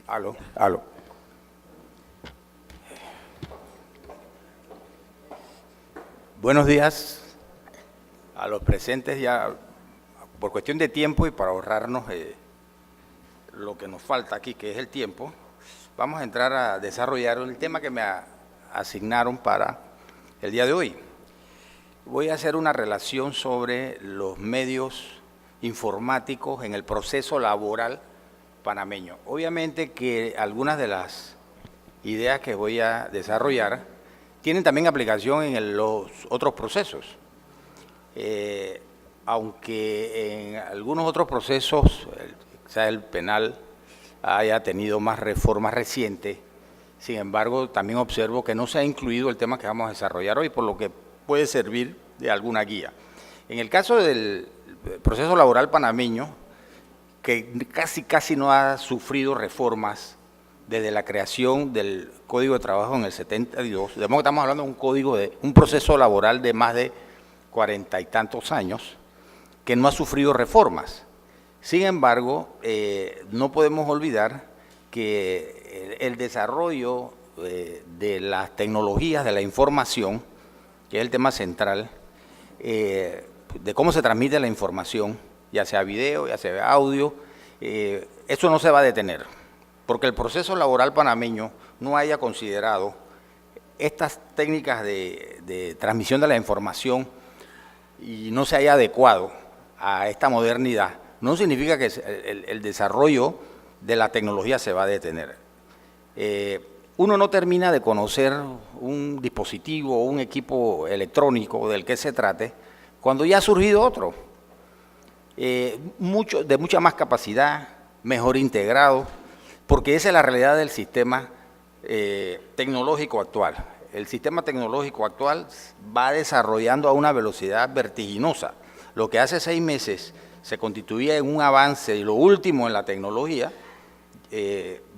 Aló, aló. Buenos días a los presentes. Ya por cuestión de tiempo y para ahorrarnos lo que nos falta aquí, que es el tiempo, vamos a entrar a desarrollar el tema que me asignaron para el día de hoy. Voy a hacer una relación sobre los medios informáticos en el proceso laboral panameño. Obviamente que algunas de las ideas que voy a desarrollar tienen también aplicación en los otros procesos. Aunque en algunos otros procesos, quizá el penal haya tenido más reformas recientes, sin embargo, también observo que no se ha incluido el tema que vamos a desarrollar hoy, por lo que puede servir de alguna guía. En el caso del proceso laboral panameño, que casi no ha sufrido reformas desde la creación del Código de Trabajo en el 72, de modo que estamos hablando de un proceso laboral de más de 40 y tantos años, que no ha sufrido reformas. Sin embargo, no podemos olvidar que el desarrollo de las tecnologías de la información, que es el tema central, de cómo se transmite la información, ya sea video, ya sea audio, eso no se va a detener, porque el proceso laboral panameño no haya considerado estas técnicas de transmisión de la información y no se haya adecuado a esta modernidad, no significa que el desarrollo de la tecnología se va a detener. Uno no termina de conocer un dispositivo o un equipo electrónico del que se trate cuando ya ha surgido otro, de mucha más capacidad, mejor integrado, porque esa es la realidad del sistema tecnológico actual. El sistema tecnológico actual va desarrollando a una velocidad vertiginosa. Lo que hace 6 meses se constituía en un avance y lo último en la tecnología,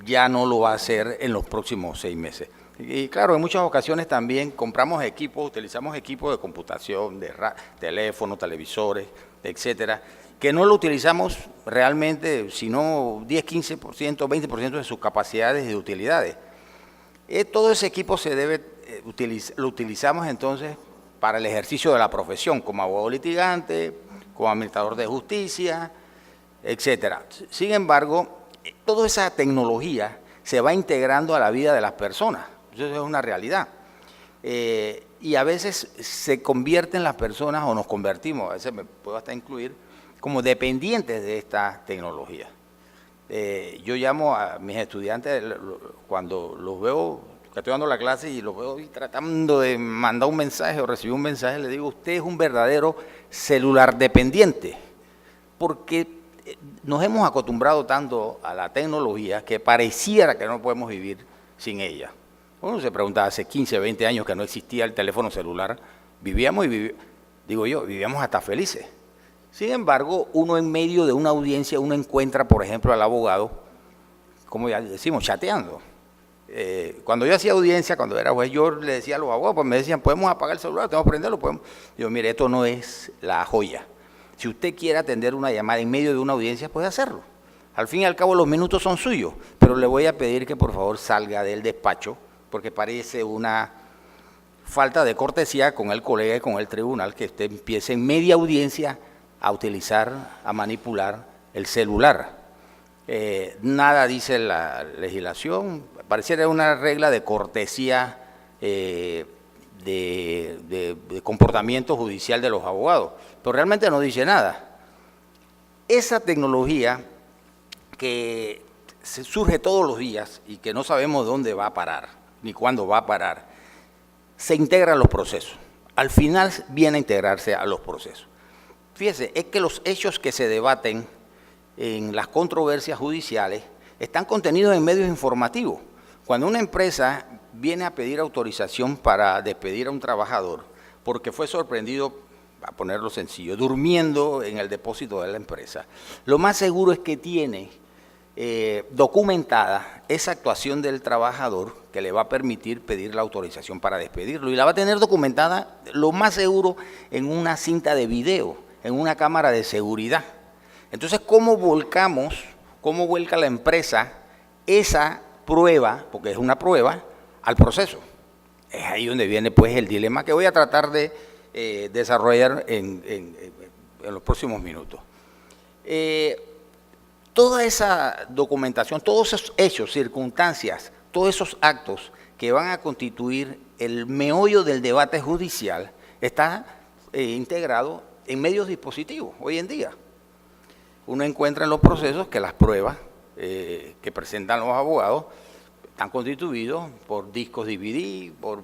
ya no lo va a hacer en los próximos 6 meses. Y claro, en muchas ocasiones también compramos equipos, utilizamos equipos de computación, de teléfonos, televisores, etcétera, que no lo utilizamos realmente, sino 10, 15%, 20% de sus capacidades y utilidades. Todo ese equipo lo utilizamos entonces para el ejercicio de la profesión, como abogado litigante, como administrador de justicia, etcétera. Sin embargo, toda esa tecnología se va integrando a la vida de las personas. Eso es una realidad. Y a veces se convierten las personas, o nos convertimos, a veces me puedo hasta incluir, como dependientes de esta tecnología. Yo llamo a mis estudiantes, cuando los veo, que estoy dando la clase y los veo tratando de mandar un mensaje o recibir un mensaje, les digo, usted es un verdadero celular dependiente, porque nos hemos acostumbrado tanto a la tecnología que pareciera que no podemos vivir sin ella. Uno se pregunta, hace 15, 20 años que no existía el teléfono celular, vivíamos vivíamos hasta felices. Sin embargo, uno en medio de una audiencia, uno encuentra, por ejemplo, al abogado, como ya decimos, chateando. Cuando yo hacía audiencia, cuando era juez, yo le decía a los abogados, pues me decían, ¿podemos apagar el celular? ¿Tenemos que prenderlo? Podemos. Digo, mire, esto no es la joya. Si usted quiere atender una llamada en medio de una audiencia, puede hacerlo. Al fin y al cabo, los minutos son suyos, pero le voy a pedir que por favor salga del despacho, porque parece una falta de cortesía con el colega y con el tribunal que usted empiece en media audiencia a utilizar, a manipular el celular. Nada dice la legislación, pareciera una regla de cortesía de comportamiento judicial de los abogados, pero realmente no dice nada. Esa tecnología que surge todos los días y que no sabemos dónde va a parar, ni cuándo va a parar, se integra a los procesos. Al final viene a integrarse a los procesos. Fíjese, es que los hechos que se debaten en las controversias judiciales están contenidos en medios informativos. Cuando una empresa viene a pedir autorización para despedir a un trabajador porque fue sorprendido, a ponerlo sencillo, durmiendo en el depósito de la empresa, lo más seguro es que tiene documentada esa actuación del trabajador que le va a permitir pedir la autorización para despedirlo, y la va a tener documentada lo más seguro en una cinta de video, en una cámara de seguridad. Entonces, ¿cómo vuelca la empresa esa prueba, porque es una prueba, al proceso. Es ahí donde viene pues el dilema que voy a tratar de desarrollar en los próximos minutos. Toda esa documentación, todos esos hechos, circunstancias, todos esos actos que van a constituir el meollo del debate judicial está integrado en medios dispositivos hoy en día. Uno encuentra en los procesos que las pruebas que presentan los abogados están constituidos por discos DVD, por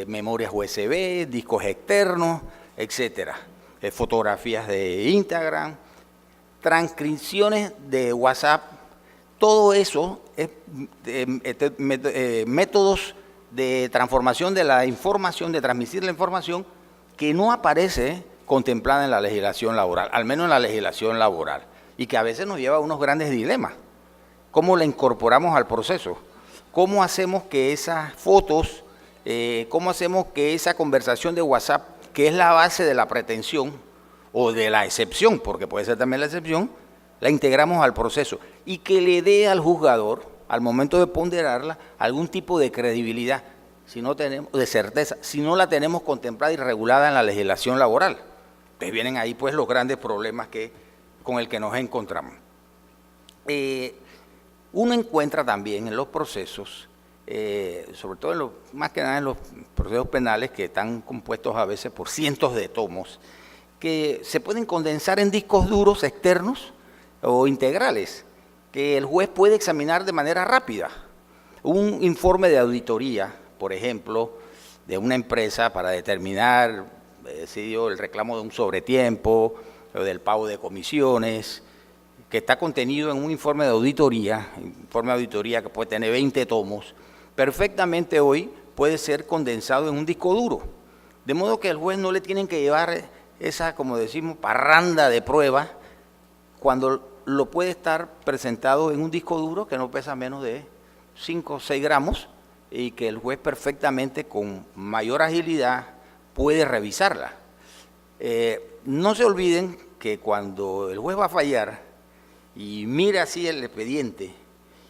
memorias USB, discos externos, etcétera, fotografías de Instagram, transcripciones de WhatsApp. Todo eso es métodos de transformación de la información, de transmitir la información que no aparece contemplada en la legislación laboral, al menos en la legislación laboral, y que a veces nos lleva a unos grandes dilemas. ¿Cómo la incorporamos al proceso? ¿Cómo hacemos que esas fotos, cómo hacemos que esa conversación de WhatsApp, que es la base de la pretensión o de la excepción, porque puede ser también la excepción, la integramos al proceso y que le dé al juzgador, al momento de ponderarla, algún tipo de credibilidad, si no tenemos, de certeza, si no la tenemos contemplada y regulada en la legislación laboral? Pues vienen ahí pues los grandes problemas con el que nos encontramos. Uno encuentra también en los procesos, sobre todo más que nada en los procesos penales, que están compuestos a veces por cientos de tomos, que se pueden condensar en discos duros externos o integrales, que el juez puede examinar de manera rápida. Un informe de auditoría, por ejemplo, de una empresa para determinar el reclamo de un sobretiempo o del pago de comisiones, que está contenido en un informe de auditoría que puede tener 20 tomos, perfectamente hoy puede ser condensado en un disco duro. De modo que al juez no le tienen que llevar esa, como decimos, parranda de pruebas, cuando lo puede estar presentado en un disco duro que no pesa menos de 5 o 6 gramos y que el juez perfectamente con mayor agilidad puede revisarla. No se olviden que cuando el juez va a fallar y mira así el expediente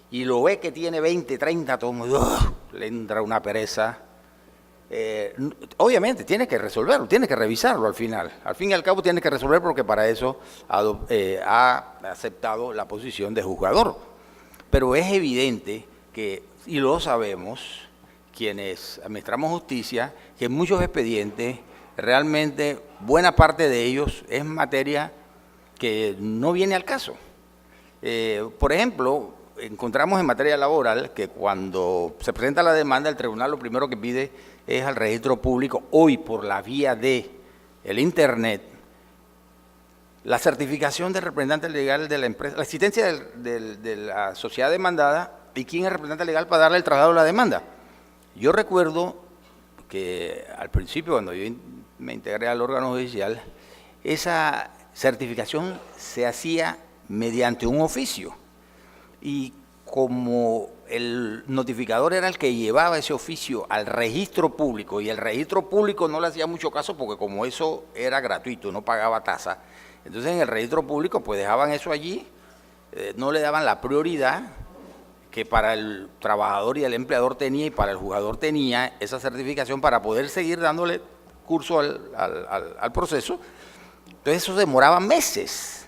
y lo ve que tiene 20, 30 tomos, le entra una pereza. Obviamente tiene que resolverlo, tiene que revisarlo al final. Al fin y al cabo tiene que resolver, porque para eso ha aceptado la posición de juzgador. Pero es evidente que, y lo sabemos quienes administramos justicia, que muchos expedientes, realmente buena parte de ellos es materia que no viene al caso. Por ejemplo, encontramos en materia laboral que cuando se presenta la demanda, el tribunal lo primero que pide es al registro público, hoy por la vía de el Internet, la certificación del representante legal de la empresa, la existencia de la sociedad demandada y quién es el representante legal para darle el traslado de la demanda. Yo recuerdo que al principio, cuando yo me integré al órgano judicial, esa certificación se hacía mediante un oficio, y como el notificador era el que llevaba ese oficio al registro público, y el registro público no le hacía mucho caso porque como eso era gratuito, no pagaba tasa, entonces en el registro público pues dejaban eso allí, no le daban la prioridad que para el trabajador y el empleador tenía, y para el jugador tenía esa certificación para poder seguir dándole curso al proceso. Entonces eso demoraba meses,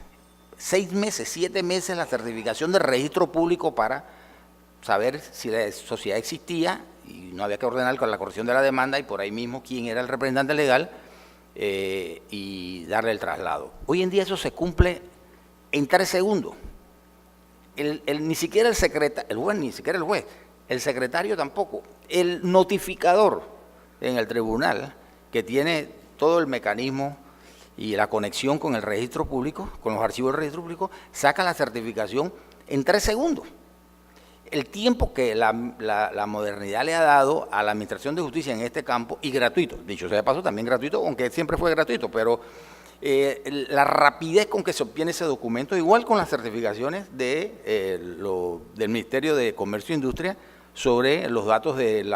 6 meses, 7 meses la certificación del registro público para saber si la sociedad existía, y no había que ordenar con la corrección de la demanda y por ahí mismo quién era el representante legal y darle el traslado. Hoy en día eso se cumple en 3 segundos. Ni siquiera el secretario, ni siquiera el juez, el secretario tampoco, el notificador en el tribunal, que tiene todo el mecanismo y la conexión con el registro público, con los archivos del registro público, saca la certificación en 3 segundos. El tiempo que la modernidad le ha dado a la Administración de Justicia en este campo, y gratuito, dicho sea de paso, también gratuito, aunque siempre fue gratuito, pero la rapidez con que se obtiene ese documento, igual con las certificaciones del Ministerio de Comercio e Industria sobre los datos del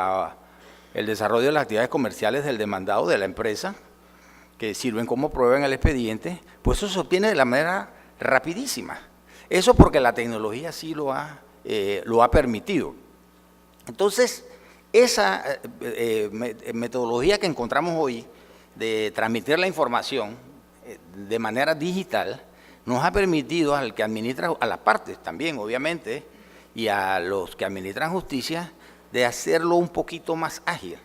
desarrollo de las actividades comerciales del demandado de la empresa, que sirven como prueba en el expediente, pues eso se obtiene de la manera rapidísima. Eso porque la tecnología sí lo ha lo ha permitido. Entonces, esa metodología que encontramos hoy de transmitir la información de manera digital nos ha permitido al que administra, a las partes también obviamente, y a los que administran justicia, de hacerlo un poquito más ágil,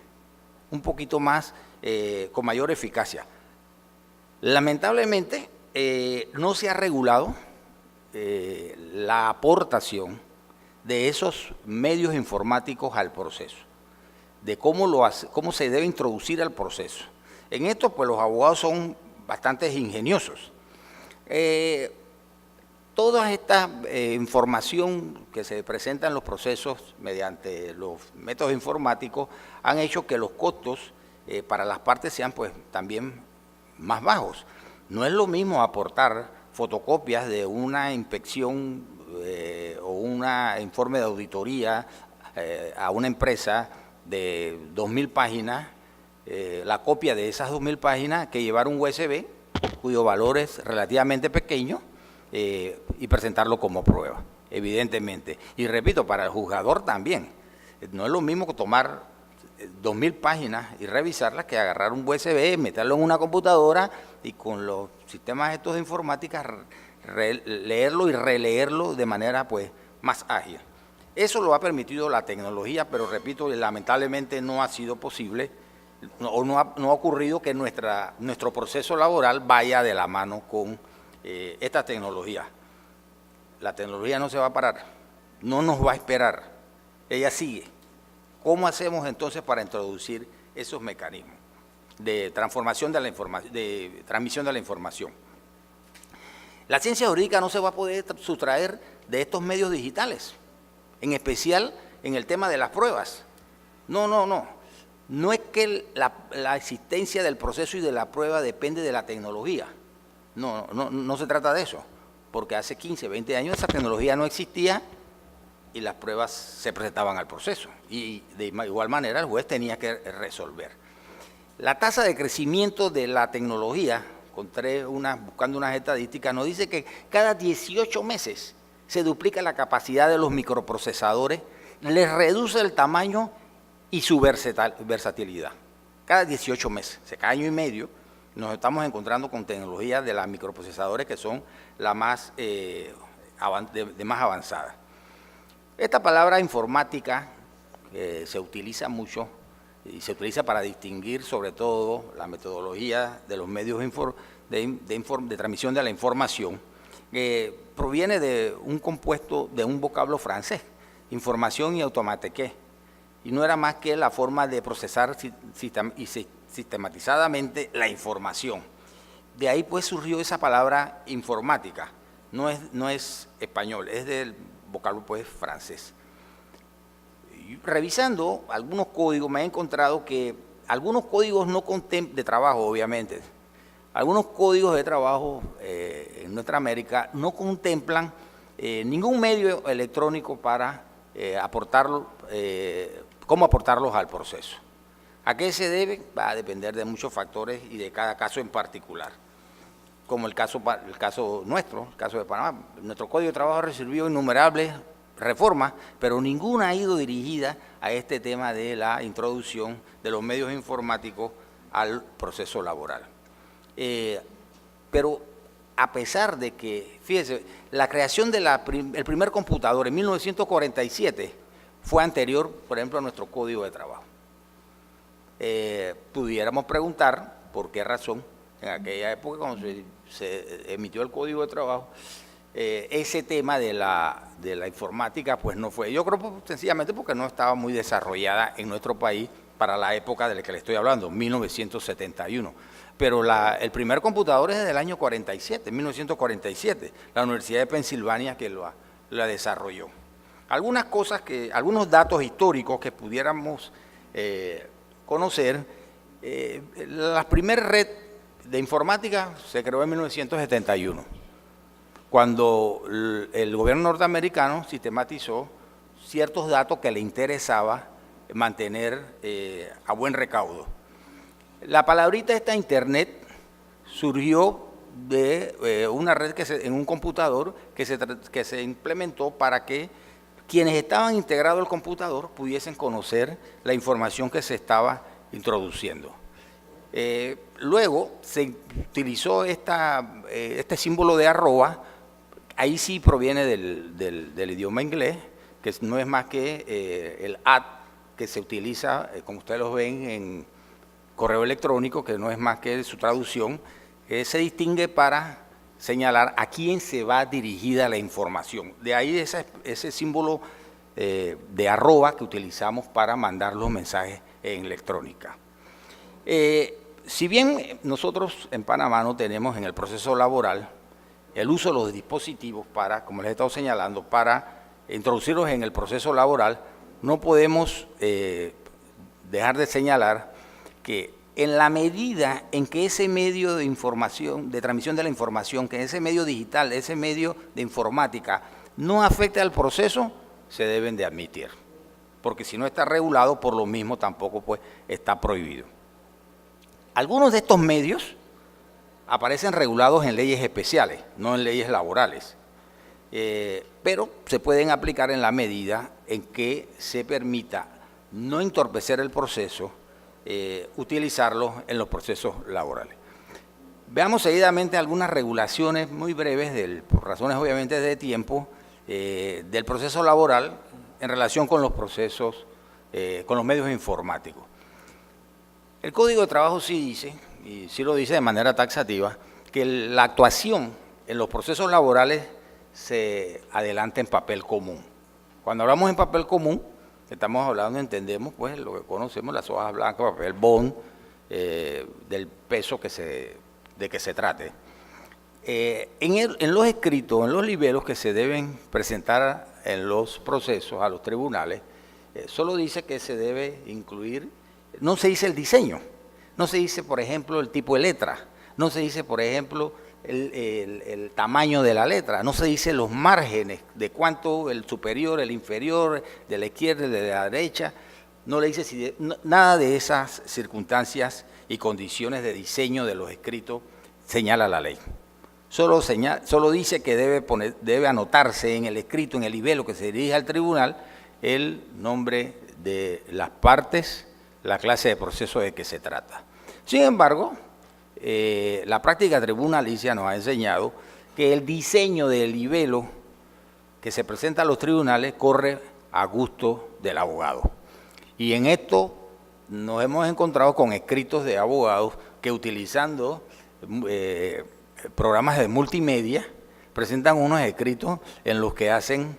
un poquito más con mayor eficacia. Lamentablemente no se ha regulado la aportación de esos medios informáticos al proceso, de cómo se debe introducir al proceso. En esto, pues los abogados son bastante ingeniosos. Toda esta información que se presenta en los procesos mediante los métodos informáticos han hecho que los costos para las partes sean pues también más bajos. No es lo mismo aportar fotocopias de una inspección o un informe de auditoría a una empresa de 2.000 páginas, la copia de esas 2.000 páginas, que llevar un USB cuyo valor es relativamente pequeño y presentarlo como prueba, evidentemente. Y repito, para el juzgador también. No es lo mismo que tomar 2.000 páginas y revisarlas que agarrar un USB, meterlo en una computadora y con los sistemas estos de informática leerlo y releerlo de manera pues más ágil. Eso lo ha permitido la tecnología, pero repito, lamentablemente no ha sido posible o no ha ocurrido que nuestro proceso laboral vaya de la mano con esta tecnología. La tecnología no se va a parar, no nos va a esperar, ella sigue. ¿Cómo hacemos entonces para introducir esos mecanismos de transformación de la información, de transmisión de la información? La ciencia jurídica no se va a poder sustraer de estos medios digitales, en especial en el tema de las pruebas. No es que la existencia del proceso y de la prueba depende de la tecnología. No se trata de eso, porque hace 15, 20 años esa tecnología no existía y las pruebas se presentaban al proceso y de igual manera el juez tenía que resolver. La tasa de crecimiento de la tecnología, buscando unas estadísticas, nos dice que cada 18 meses se duplica la capacidad de los microprocesadores, les reduce el tamaño y su versatilidad. Cada 18 meses, cada año y medio, nos estamos encontrando con tecnologías de los microprocesadores que son la más, de más avanzada. Esta palabra informática se utiliza mucho y se utiliza para distinguir sobre todo la metodología de los medios de transmisión de la información, proviene de un compuesto, de un vocablo francés, información y automatique, y no era más que la forma de procesar sistematizadamente la información. De ahí pues surgió esa palabra informática, no es español, es del vocablo pues francés. Y revisando algunos códigos me he encontrado que algunos códigos de trabajo, obviamente, algunos códigos de trabajo en nuestra América no contemplan ningún medio electrónico para cómo aportarlos al proceso. ¿A qué se debe? Va a depender de muchos factores y de cada caso en particular. Como el caso nuestro, el caso de Panamá. Nuestro Código de Trabajo recibió innumerables reformas, pero ninguna ha ido dirigida a este tema de la introducción de los medios informáticos al proceso laboral. Pero a pesar de que, fíjese, la creación del primer computador en 1947 fue anterior, por ejemplo, a nuestro Código de Trabajo. Pudiéramos preguntar por qué razón en aquella época, cuando se emitió el Código de Trabajo, ese tema de la informática pues no fue. Yo creo sencillamente porque no estaba muy desarrollada en nuestro país para la época de la que le estoy hablando, 1971. Pero el primer computador es del año 47, 1947, la Universidad de Pensilvania que la desarrolló. Algunos datos históricos que pudiéramos conocer. La primera red de informática se creó en 1971, cuando el gobierno norteamericano sistematizó ciertos datos que le interesaba mantener a buen recaudo. La palabrita esta Internet surgió de una red en un computador que se implementó para que quienes estaban integrados al computador pudiesen conocer la información que se estaba introduciendo. Luego se utilizó este símbolo de arroba, ahí sí proviene del idioma inglés, que no es más que el @ que se utiliza, como ustedes lo ven en correo electrónico, que no es más que su traducción, se distingue para señalar a quién se va dirigida la información. De ahí ese símbolo de arroba que utilizamos para mandar los mensajes en electrónica. Si bien nosotros en Panamá no tenemos en el proceso laboral el uso de los dispositivos para, como les he estado señalando, para introducirlos en el proceso laboral, no podemos dejar de señalar que en la medida en que ese medio de información, de transmisión de la información, que ese medio digital, ese medio de informática, no afecte al proceso, se deben de admitir. Porque si no está regulado, por lo mismo tampoco pues, está prohibido. Algunos de estos medios aparecen regulados en leyes especiales, no en leyes laborales. Pero se pueden aplicar en la medida en que se permita no entorpecer el proceso, utilizarlos en los procesos laborales. Veamos seguidamente algunas regulaciones muy breves, por razones obviamente de tiempo, del proceso laboral en relación con los procesos, con los medios informáticos. El Código de Trabajo sí dice, y sí lo dice de manera taxativa, que la actuación en los procesos laborales se adelanta en papel común. Cuando hablamos en papel común, estamos hablando, entendemos, pues lo que conocemos, las hojas blancas, papel bond, del peso de que se trate. En los escritos, en los libelos que se deben presentar en los procesos a los tribunales, solo dice que se debe incluir, no se dice el diseño, no se dice, por ejemplo, el tipo de letra, no se dice, por ejemplo, el tamaño de la letra, no se dice los márgenes de cuánto, el superior, el inferior, de la izquierda, de la derecha, no le dice nada de esas circunstancias y condiciones de diseño de los escritos señala la ley. Solo dice que debe anotarse en el escrito, en el libelo que se dirige al tribunal, el nombre de las partes, la clase de proceso de que se trata. Sin embargo, la práctica tribunalicia nos ha enseñado que el diseño del libelo que se presenta a los tribunales corre a gusto del abogado. Y en esto nos hemos encontrado con escritos de abogados que utilizando programas de multimedia presentan unos escritos en los que hacen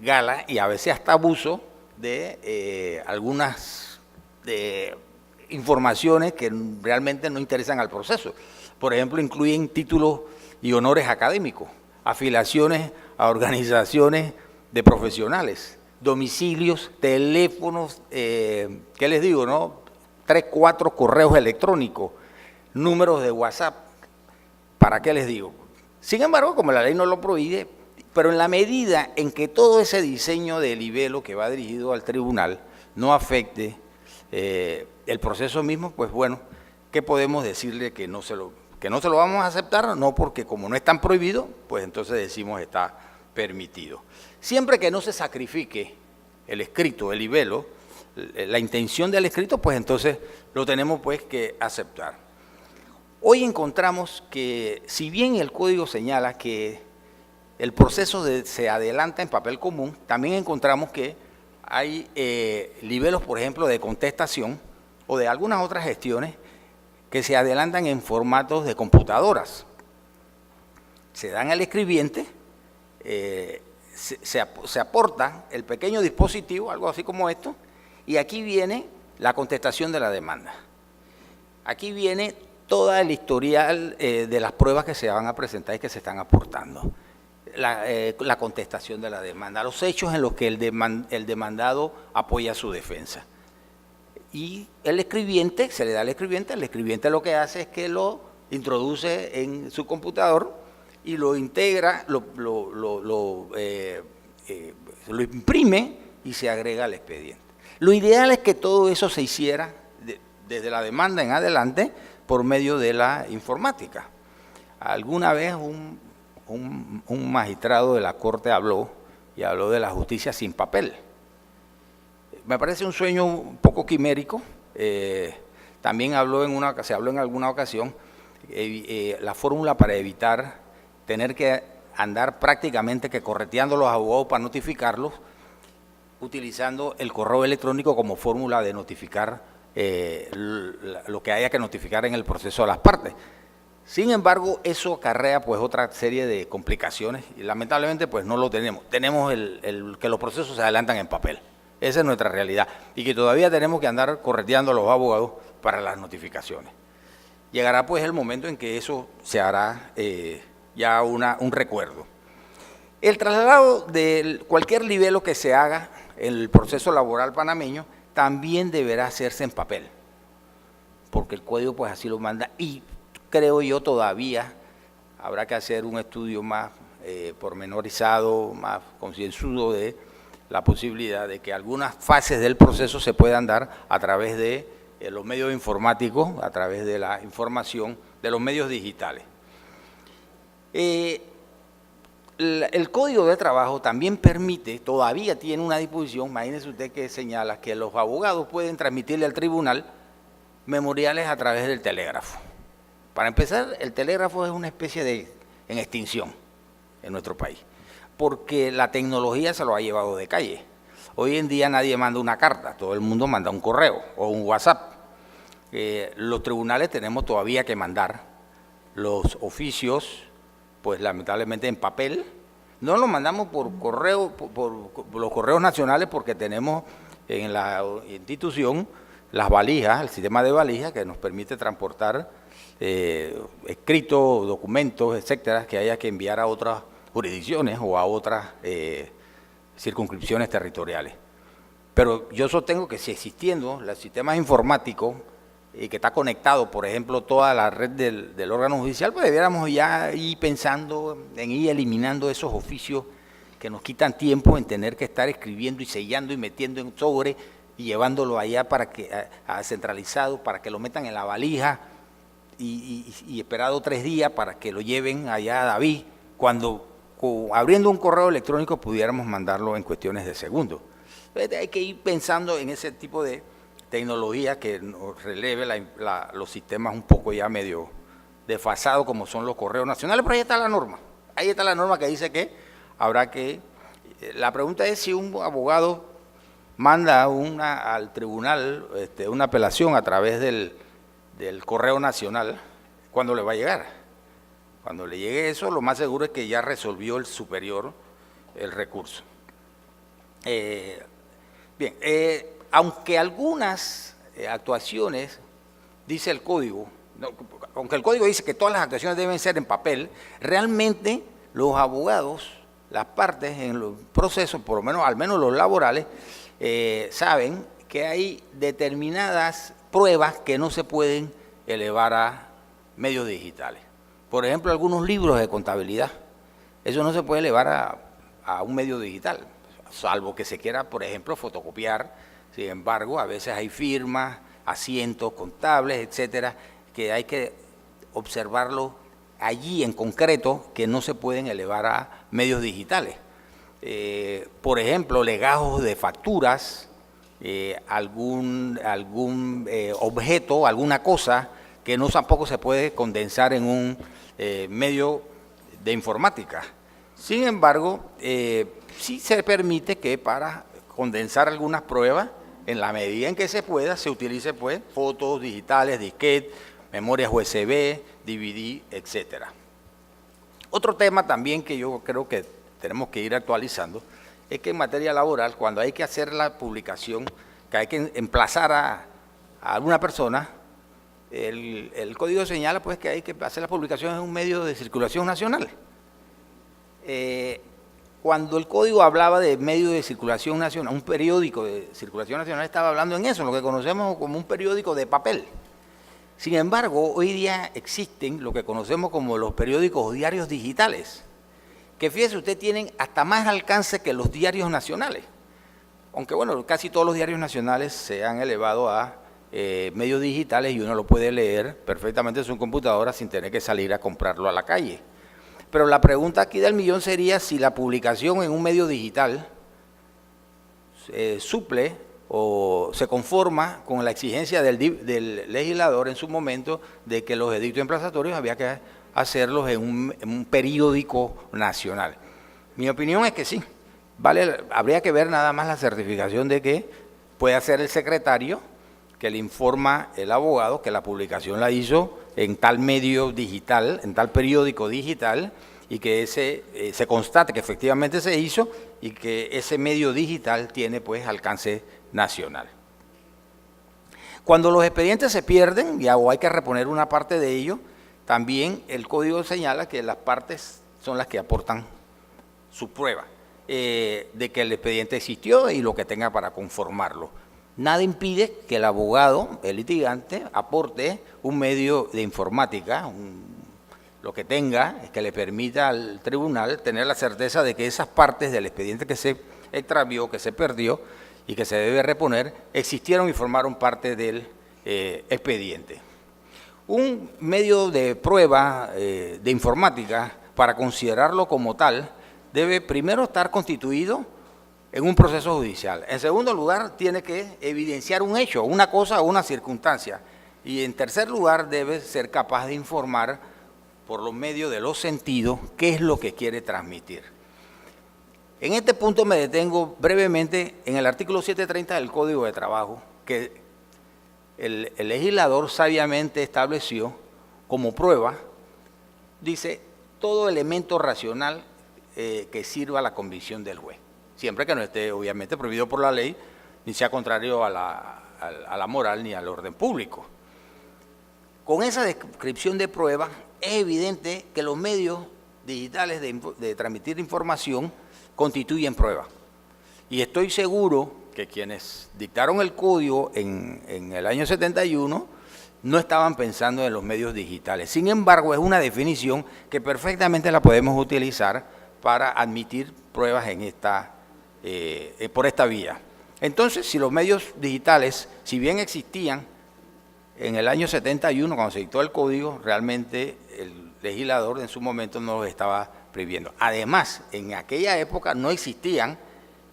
gala y a veces hasta abuso de algunas informaciones que realmente no interesan al proceso. Por ejemplo, incluyen títulos y honores académicos, afiliaciones a organizaciones de profesionales, domicilios, teléfonos, ¿qué les digo, no? 3, 4 correos electrónicos, números de WhatsApp. ¿Para qué les digo? Sin embargo, como la ley no lo prohíbe, pero en la medida en que todo ese diseño de libelo que va dirigido al tribunal no afecte el proceso mismo, pues bueno, ¿qué podemos decirle que no se lo vamos a aceptar? No, porque como no es tan prohibido, pues entonces decimos está permitido. Siempre que no se sacrifique el escrito, el libelo, la intención del escrito, pues entonces lo tenemos pues que aceptar. Hoy encontramos que, si bien el código señala que el proceso se adelanta en papel común, también encontramos que hay libelos, por ejemplo, de contestación o de algunas otras gestiones que se adelantan en formatos de computadoras. Se dan al escribiente, se aporta el pequeño dispositivo, algo así como esto, y aquí viene la contestación de la demanda. Aquí viene toda el historial de las pruebas que se van a presentar y que se están aportando. La contestación de la demanda, los hechos en los que el demandado apoya su defensa. Y el escribiente, se le da al escribiente, el escribiente lo que hace es que lo introduce en su computador y lo integra, lo imprime y se agrega al expediente. Lo ideal es que todo eso se hiciera desde la demanda en adelante por medio de la informática. Alguna vez un magistrado de la Corte habló y habló de la justicia sin papel. Me parece un sueño un poco quimérico. También se habló en alguna ocasión la fórmula para evitar tener que andar prácticamente que correteando a los abogados para notificarlos, utilizando el correo electrónico como fórmula de notificar lo que haya que notificar en el proceso a las partes. Sin embargo, eso acarrea pues otra serie de complicaciones y lamentablemente pues no lo tenemos. Tenemos que los procesos se adelantan en papel. Esa es nuestra realidad y que todavía tenemos que andar correteando a los abogados para las notificaciones. Llegará pues el momento en que eso se hará ya un recuerdo. El traslado de cualquier libelo que se haga en el proceso laboral panameño también deberá hacerse en papel, porque el código pues así lo manda y creo yo todavía habrá que hacer un estudio más pormenorizado, más concienzudo de la posibilidad de que algunas fases del proceso se puedan dar a través de los medios informáticos, a través de la información de los medios digitales. El Código de Trabajo también permite, todavía tiene una disposición, imagínese usted que señala que los abogados pueden transmitirle al tribunal memoriales a través del telégrafo. Para empezar, el telégrafo es una especie en extinción en nuestro país, porque la tecnología se lo ha llevado de calle. Hoy en día nadie manda una carta, todo el mundo manda un correo o un WhatsApp. Los tribunales tenemos todavía que mandar los oficios, pues lamentablemente en papel. No los mandamos por correo, por los correos nacionales, porque tenemos en la institución las valijas, el sistema de valijas que nos permite transportar escritos, documentos, etcétera, que haya que enviar a otras jurisdicciones o a otras circunscripciones territoriales. Pero yo sostengo que si existiendo los sistemas informáticos y que está conectado, por ejemplo, toda la red del órgano judicial, pues debiéramos ya ir pensando en ir eliminando esos oficios que nos quitan tiempo en tener que estar escribiendo y sellando y metiendo en sobre y llevándolo allá para que centralizado, para que lo metan en la valija y esperado 3 días para que lo lleven allá a David, cuando abriendo un correo electrónico pudiéramos mandarlo en cuestiones de segundos. Entonces, hay que ir pensando en ese tipo de tecnología que nos releve los sistemas un poco ya medio desfasados como son los correos nacionales, pero ahí está la norma. Ahí está la norma que dice que habrá que... La pregunta es si un abogado manda al tribunal una apelación a través del correo nacional, ¿cuándo le va a llegar? Cuando le llegue eso, lo más seguro es que ya resolvió el superior el recurso. Bien, aunque algunas actuaciones, dice el código, aunque el código dice que todas las actuaciones deben ser en papel, realmente los abogados, las partes en los procesos, por lo menos, al menos los laborales, saben que hay determinadas pruebas que no se pueden elevar a medios digitales. Por ejemplo, algunos libros de contabilidad, eso no se puede elevar a un medio digital, salvo que se quiera, por ejemplo, fotocopiar. Sin embargo, a veces hay firmas, asientos contables, etcétera, que hay que observarlo allí en concreto, que no se pueden elevar a medios digitales. Por ejemplo, legajos de facturas, algún objeto, alguna cosa que no tampoco se puede condensar en un medio de informática. Sin embargo, sí se permite que para condensar algunas pruebas, en la medida en que se pueda, se utilice pues fotos digitales, disquete, memorias USB, DVD, etcétera. Otro tema también que yo creo que tenemos que ir actualizando es que en materia laboral, cuando hay que hacer la publicación, que hay que emplazar a alguna persona, el código señala pues que hay que hacer la publicación en un medio de circulación nacional. Cuando el código hablaba de medio de circulación nacional, un periódico de circulación nacional, estaba hablando en eso, lo que conocemos como un periódico de papel. Sin embargo, hoy día existen lo que conocemos como los periódicos o diarios digitales, que fíjese usted tienen hasta más alcance que los diarios nacionales. Aunque bueno, casi todos los diarios nacionales se han elevado a medios digitales y uno lo puede leer perfectamente en su computadora sin tener que salir a comprarlo a la calle. Pero la pregunta aquí del millón sería si la publicación en un medio digital suple o se conforma con la exigencia del legislador en su momento de que los edictos emplazatorios había que hacerlos en un periódico nacional. Mi opinión es que sí. Habría que ver nada más la certificación de que puede hacer el secretario, que le informa el abogado que la publicación la hizo en tal medio digital, en tal periódico digital, y que se constate que efectivamente se hizo y que ese medio digital tiene pues alcance nacional. Cuando los expedientes se pierden o hay que reponer una parte de ellos, también el código señala que las partes son las que aportan su prueba de que el expediente existió y lo que tenga para conformarlo. Nada impide que el abogado, el litigante, aporte un medio de informática, lo que tenga, que le permita al tribunal tener la certeza de que esas partes del expediente que se extravió, que se perdió y que se debe reponer, existieron y formaron parte del expediente. Un medio de prueba de informática, para considerarlo como tal, debe primero estar constituido en un proceso judicial. En segundo lugar, tiene que evidenciar un hecho, una cosa o una circunstancia. Y en tercer lugar, debe ser capaz de informar por los medios de los sentidos qué es lo que quiere transmitir. En este punto me detengo brevemente en el artículo 730 del Código de Trabajo, que el legislador sabiamente estableció como prueba, dice, todo elemento racional que sirva a la convicción del juez, siempre que no esté obviamente prohibido por la ley, ni sea contrario a la moral ni al orden público. Con esa descripción de prueba, es evidente que los medios digitales de transmitir información constituyen prueba. Y estoy seguro que quienes dictaron el código en el año 71 no estaban pensando en los medios digitales. Sin embargo, es una definición que perfectamente la podemos utilizar para admitir pruebas por esta vía. Entonces, si los medios digitales, si bien existían en el año 71, cuando se dictó el código, realmente el legislador en su momento no los estaba prohibiendo. Además, en aquella época no existían,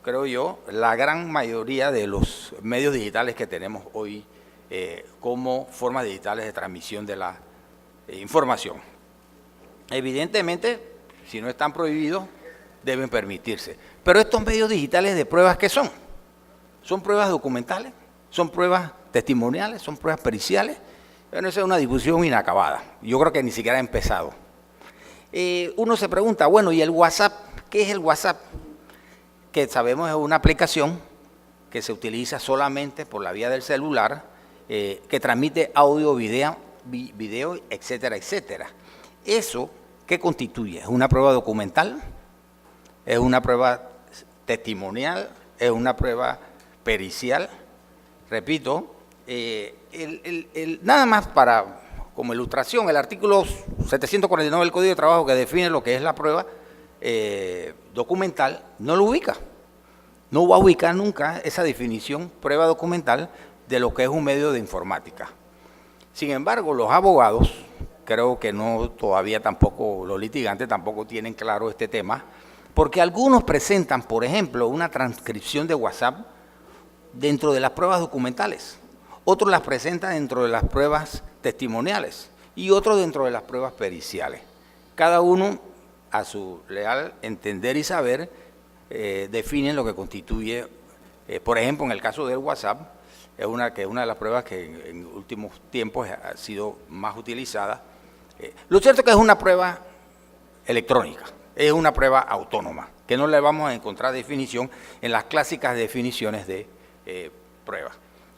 creo yo, la gran mayoría de los medios digitales que tenemos hoy como formas digitales de transmisión de la información. Evidentemente, si no están prohibidos, deben permitirse. Pero estos medios digitales de pruebas, ¿qué son? ¿Son pruebas documentales? ¿Son pruebas testimoniales? ¿Son pruebas periciales? Bueno, esa es una discusión inacabada. Yo creo que ni siquiera ha empezado. Uno se pregunta, bueno, ¿y el WhatsApp? ¿Qué es el WhatsApp? Que sabemos es una aplicación que se utiliza solamente por la vía del celular, que transmite audio, video, etcétera, etcétera. ¿Eso qué constituye? ¿Es una prueba documental? ¿Es una prueba testimonial? ¿Es una prueba pericial? Repito, nada más como ilustración, el artículo 749 del Código de Trabajo, que define lo que es la prueba documental, no lo ubica. No va a ubicar nunca esa definición, prueba documental, de lo que es un medio de informática. Sin embargo, los abogados, creo que todavía tampoco, los litigantes tampoco tienen claro este tema, porque algunos presentan, por ejemplo, una transcripción de WhatsApp dentro de las pruebas documentales, otros las presentan dentro de las pruebas testimoniales y otros dentro de las pruebas periciales. Cada uno, a su leal entender y saber, definen lo que constituye, por ejemplo, en el caso del WhatsApp, es una de las pruebas que en últimos tiempos ha sido más utilizada. Lo cierto es que es una prueba electrónica, es una prueba autónoma, que no le vamos a encontrar definición en las clásicas definiciones de prueba.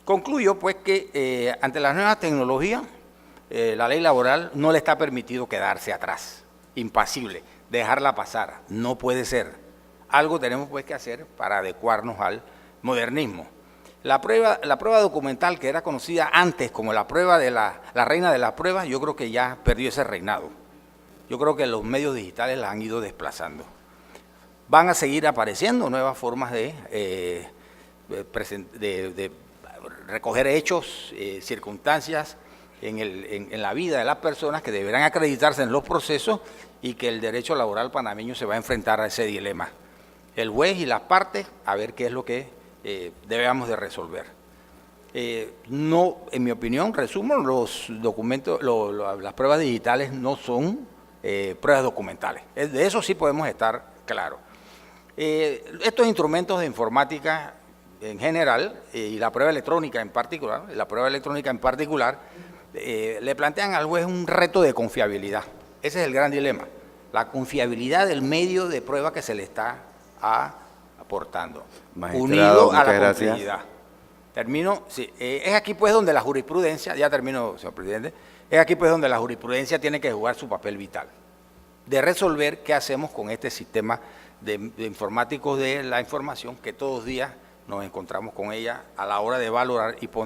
Concluyo pues que ante las nuevas tecnologías, la ley laboral no le está permitido quedarse atrás, impasible, dejarla pasar, no puede ser. Algo tenemos pues que hacer para adecuarnos al modernismo. La prueba documental, que era conocida antes como la prueba de la reina de las pruebas, yo creo que ya perdió ese reinado. Yo creo que los medios digitales la han ido desplazando. Van a seguir apareciendo nuevas formas de recoger hechos, circunstancias en la vida de las personas que deberán acreditarse en los procesos y que el derecho laboral panameño se va a enfrentar a ese dilema. El juez y las partes, a ver qué es lo que debemos de resolver. No, en mi opinión, resumo, los documentos, las pruebas digitales no son pruebas documentales. De eso sí podemos estar claros. Estos instrumentos de informática en general y la prueba electrónica en particular, le plantean al juez un reto de confiabilidad. Ese es el gran dilema, la confiabilidad del medio de prueba que se le está aportando, unido a la confiabilidad. Termino, sí, es aquí pues donde la jurisprudencia, ya termino, señor presidente, es aquí pues donde la jurisprudencia tiene que jugar su papel vital, de resolver qué hacemos con este sistema de informáticos de la información, que todos los días nos encontramos con ella a la hora de valorar y poner